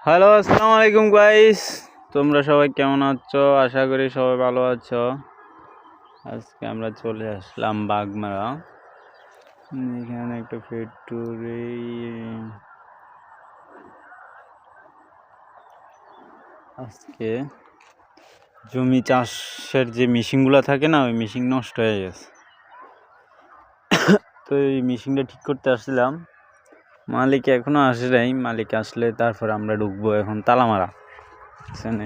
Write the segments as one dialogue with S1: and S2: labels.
S1: Hello, আসসালামু আলাইকুম guys. তোমরা সবাই কেমন আছো? আশা করি সবাই ভালো আছো। আজকে আমরা চলে আসলাম বাগমারা। এখানে একটা ফ্যাক্টরি। আজকে জমি চাষের যে মেশিনগুলো থাকে না, ওই মেশিন নষ্ট হয়ে গেছে। তো এই মেশিনটা ঠিক করতে আসছিলাম। মালিক এখনো আসে নাই। মালিক আসলে তারপর আমরা ঢুকবো। এখন তালা মারা।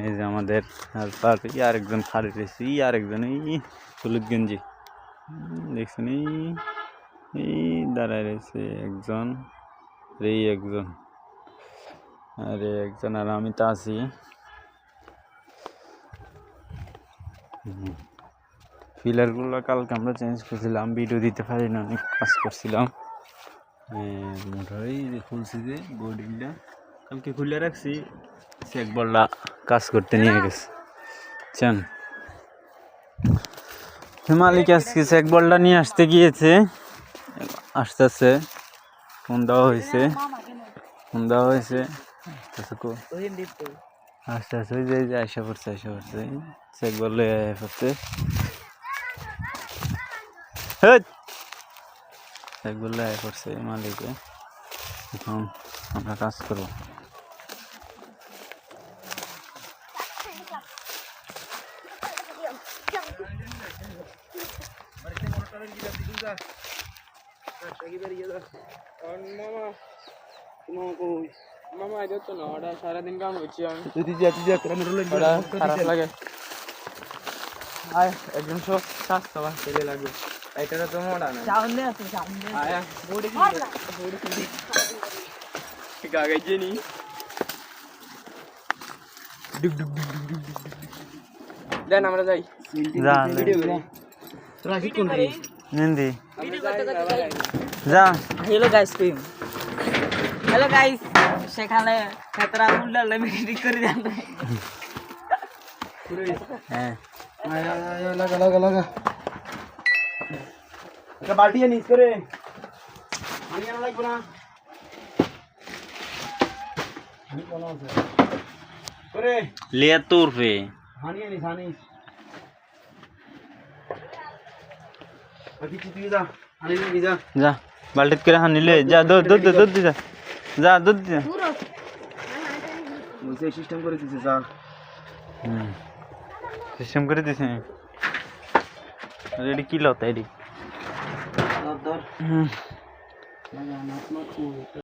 S1: এই যে আমাদের আরেকজন খাড়ি রয়েছে, আরেকজন এই হলুদ গেঞ্জি দেখছেন, এই দাঁড়ায় রয়েছে একজন, এই একজন, আরে একজন, আর আমি তো আছি। ফিলারগুলো কালকে আমরা চেঞ্জ করছিলাম, ভিডিও দিতে পারি না, অনেক কাজ করছিলাম। মোটরই খুলছি যে বোর্ডিংটা কালকে খুলে রাখছি, চেক বলটা কাজ করতে নিয়ে গেছে। চান মালিক আজকে চেক বলটা নিয়ে আসতে গিয়েছে, আসতেছে। ফোন দেওয়া হয়েছে আস্তে আস্তে ওই যে আইসা পড়ছে চেক বললে পড়ছে, চেক বললে পড়ছে মালিকে। এখন আমরা কাজ করবো।
S2: মামা এটা তো না, ওটা সারাদিন কাম করছি আমি।
S1: খারাপ লাগে।
S2: আয় একদম সব স্বাস্থ্য বাঁচতে লাগবে। এটা তো মোটা না, আয়া বডি ঠিক আগে জেনি দেন আমরা যাই ভিডিও করি। তোরা কি কোন রে
S1: নিন্দি
S2: যা।
S3: হ্যালো গাইস, হ্যালো গাইস, সেখানে খেতরা উল্টা লেমিটি করে দেন।
S1: হ্যাঁ,
S2: লাগা এটা বালতি নিস করে পানি আনা লাগবে না। পানি কোনা আছে করে
S1: লিয়া তোর রে
S2: পানি আনিস বাকি তুই যা আনি নিবি যা
S1: যা, বালতিত করে হানিলে যা, দুধ যা, যা দুধ যা।
S2: ওই সিস্টেম করে দিছে যা।
S1: সিস্টেম করে দিছে। রেডি কি লতা এডি
S2: ধর
S1: হুম
S2: লাগা না